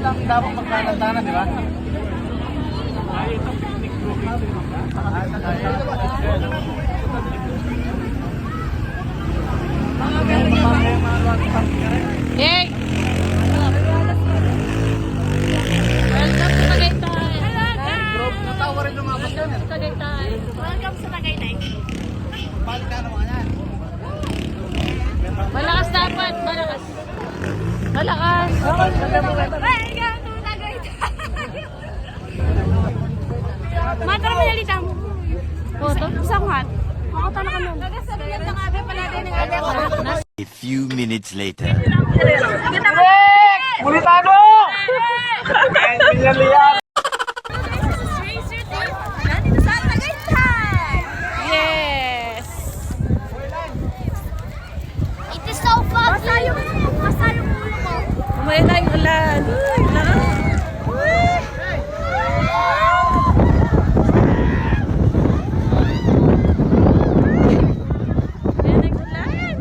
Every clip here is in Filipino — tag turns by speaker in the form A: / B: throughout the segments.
A: ang dapat magkalantanan, di ba?
B: Yay! Welcome to Tagaytay.
A: Natawa rin lumabas yan.
B: Tagaytay.
C: Welcome sa Tagaytay.
A: Balik ka naman yan.
B: Malakas dapat, malakas. Malakas.
C: Welcome to Tagaytay. Mata naman nalita mo.
B: Photo?
C: Sa kuhat. Ako tala ka nun. Nagasabihan ng abe pala din ng abe ko.
D: A few minutes later.
A: Mulitano! Ay, pinyaliyan!
C: Nandito sa Tagaytay.
B: Yes!
C: It is so fun. Basa yung ulo ko.
B: Umaya tayong ulan. Uy, lakas. Ayan, nag-ulan.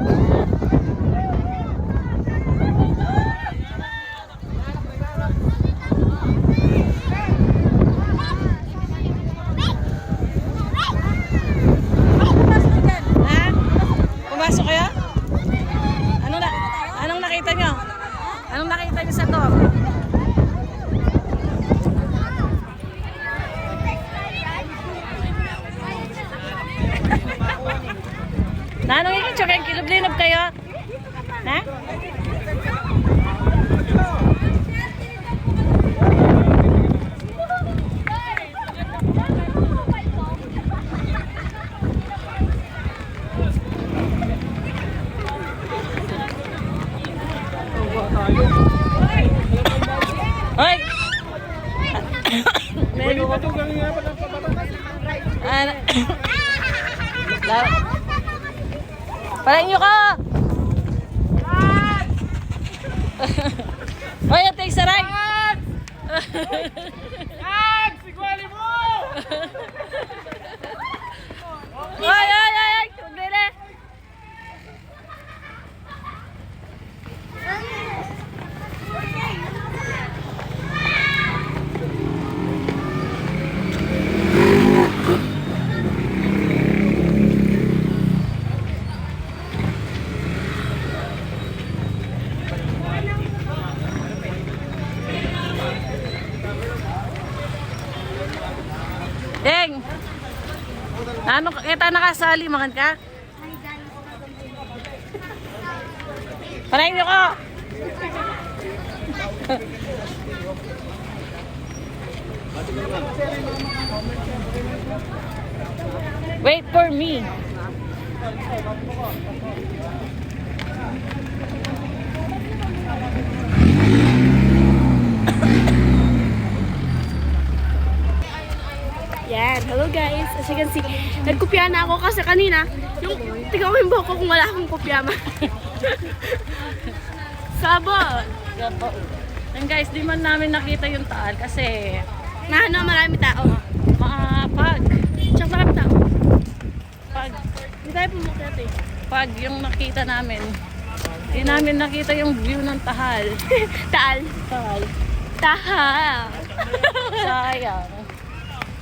B: Ha? Pumasok kayo? Anong nakita nyo? Anong nakita nyo sa door? Nanong yung tsukang kiloblinab kayo? Ha? Hoy! Meron ko. Palain nyo ka! Hoy, ate, saray!
A: Sigwali mo!
B: Hoy, hoy, hoy! Kumbili! Deng! Ano kita nakasali, makan ka? Panayin nyo ko! Wait for me.
C: Yan, hello guys. As you can see, nagkopya na ako kasi kanina, yung tingnan mo yung buhok ko kung wala akong kopya ma. Sabot!
B: And guys, di man namin nakita yung taal kasi
C: Nahano marami tao.
B: pag
C: Tsaka marami tao.
B: pag
C: Hindi tayo pumukyat eh.
B: pag yung nakita namin, di namin nakita yung view ng Tahal.
C: Taal.
B: Tahal.
C: Tahal.
B: Sayang.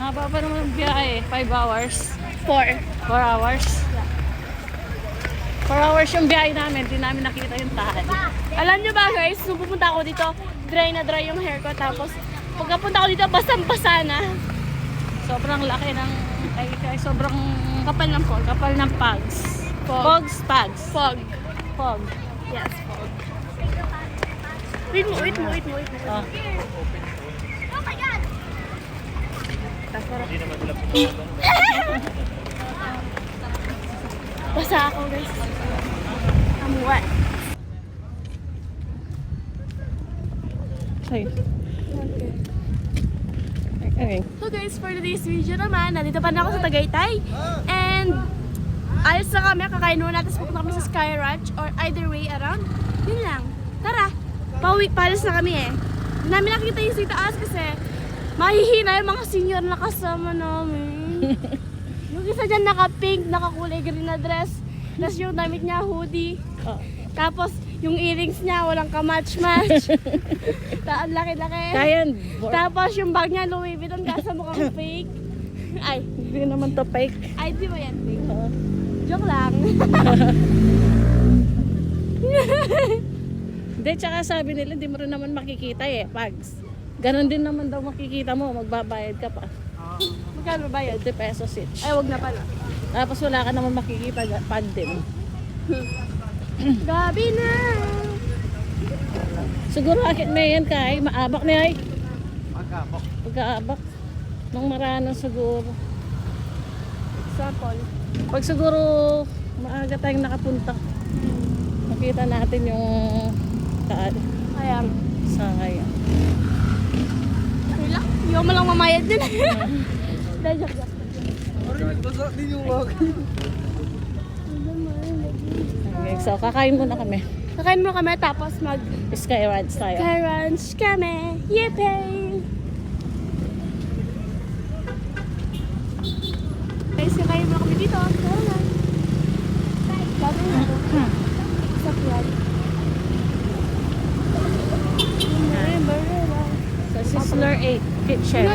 B: Haba pa naman ang biyahe, 5 hours.
C: 4.
B: 4 hours. 4 hours yung biyahe namin, di namin nakita yung Tahal.
C: Alam nyo ba guys, nung pupunta ako dito, dry na dry yung hair ko. Tapos, pagkapunta ko dito, basang-basa na.
B: Sobrang laki ng, ay sobrang
C: Kapal ng fog.
B: kapal ng pags.
C: Fog.
B: Pogs, pags.
C: Fog.
B: Fog.
C: Yes, fog. Wait mo.
B: Oh.
C: Basa ako guys. I'm wet.
B: Say. Okay.
C: So guys, for today's video naman, nandito pa na ako sa Tagaytay. And ayos na kami, kakain muna natin, pupunta kami sa Sky Ranch or either way around. Yun lang. Tara, palis na kami eh. Hindi namin nakita yung sa taas kasi mahihina yung mga senior na kasama namin. Yung isa dyan naka-pink, nakakulay green na dress. Tapos yung damit niya hoodie.
B: Oh.
C: Tapos yung earrings niya walang ka-match-match. laki-laki.
B: Kaya,
C: Tapos yung bag niya, Louis Vuitton, kaso mukhang fake. Ay,
B: hindi naman to fake.
C: ay, di ba yan fake? Joke lang.
B: Hindi, tsaka sabi nila, hindi mo rin naman makikita eh, pags. Ganon din naman daw makikita mo, magbabayad ka pa.
C: Magkano ba yan?
B: 50 pesos each.
C: Ay, wag na pala.
B: Tapos wala ka naman makikita, pag din.
C: Gabi na!
B: Siguro akit may yan kay, maabak niya ay.
A: Magkapok.
B: Pagkaabak. Nung maranan siguro.
C: Sample.
B: Pag siguro maaga tayong nakapunta, makita natin yung taan
C: Ayan.
B: sa kaya.
C: Okay lang. Hindi mo lang mamayad din. Dahil joke.
A: Basa din yung wag.
B: Okay, so kakain muna kami.
C: Kakain mo kami tapos
B: Sky Ranch tayo.
C: mag-lunch kami. Yippee! Guys, kakain mo kami dito. Tara na. Gabi na. Sakyan.
B: Sa Sizzler 8 Kitchen.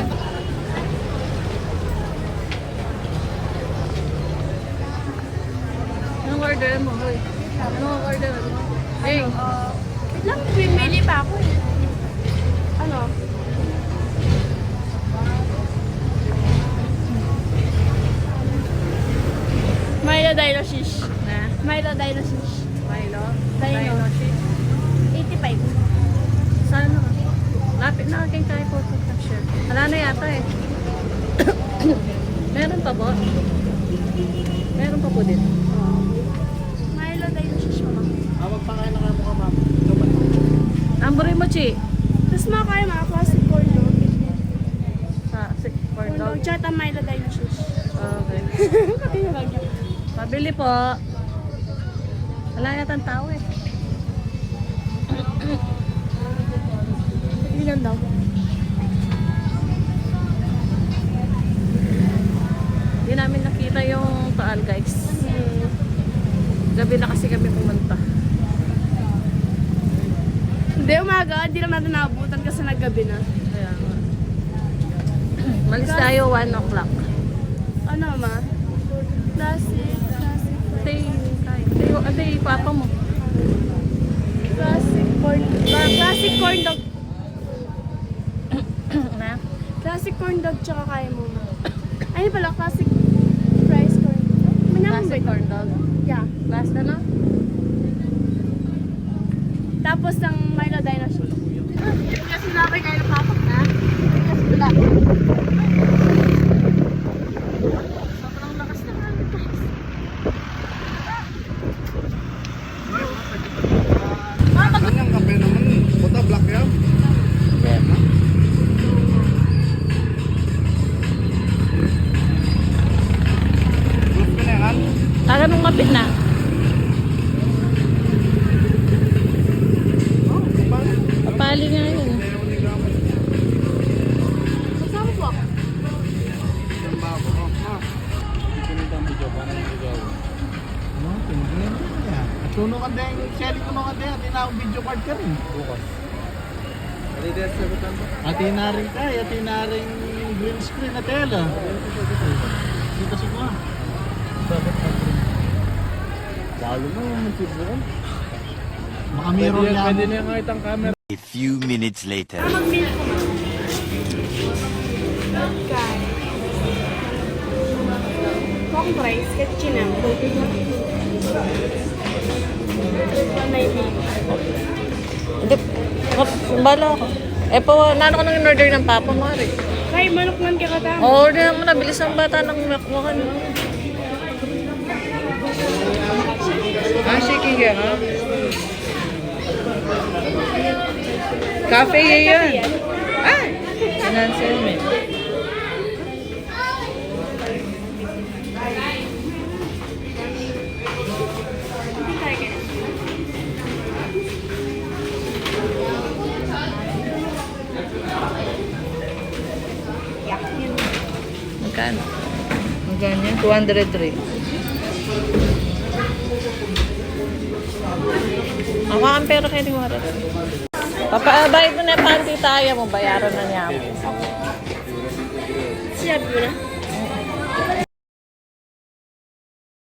B: Anong order mo, hoy? Anong order mo? Hey,
C: Wait lang, pimili pa ako eh. Ano? Milo Dino Shish.
B: na?
C: Milo Dino Shish.
B: Milo?
C: Dino. 85.
B: Saan na? Lapit na aking kay photo capture. Wala na yata eh. Meron pa ba? Meron pa po din.
C: Milo Dino Shish pa.
A: Magpakain na kayo ma'am.
B: Ambore mo, Chi.
C: Tapos makakaya mga classic corn dog.
B: Sa corn
C: Corn
B: dog.
C: dog, tsaka Milo Dino Shish.
B: Okay.
C: Kaya lang yun.
B: Pabili po. Wala yata tao eh.
C: Ilan daw?
B: Hindi namin nakita yung taal, guys. Gabi na kasi kami pumunta.
C: Hindi, umaga. Hindi naman natin naabutan kasi naggabi na.
B: Kaya nga. Malis tayo 1 o'clock.
C: Ano ma? Classic.
B: Ate, papa mo.
C: Classic corn dog. Classic corn dog.
B: Na?
C: Classic corn dog tsaka kaya mo ma. Ay pala, classic rice corn dog. Manyaman ba
B: Classic
C: ito?
B: corn dog.
C: Yeah.
B: Last na na?
C: Tapos ng Milo Dino Shish. Kasi laki kayo ng papak na. Kasi wala.
B: Sobrang lakas na nga, guys.
A: Ang kape naman. Puta black yan. Black ka na yan.
B: Taga nung mapit na. Papali nga yun.
C: Magsama po ako.
A: Tuno ka din, Shelly tuno ka din, atin na video card ka rin. Bukas. Atin na rin ka, atin na rin green screen na tela. Dito sa mga. Lalo mo yung video card. Baka meron yan. Pwede na yung itang camera.
D: A few minutes later.
C: Mag-meal ko ma. Okay. Kong rice, ketchinam.
B: Hindi. Bala ako. Eh po, nano ko nang in-order ng papa mo rin.
C: Kay manok man ka kata.
B: Order mo na, bilis ang bata ng makmukan.
E: Shaking yan, ha? Cafe yan. Ay! Financial me.
B: Magkano?
E: Magkano yan? 203.
B: Ako ang pera kayo ni Mara. Papabayad mo na yung panty tayo mo, bayaran na niya.
C: Sinabi mo na.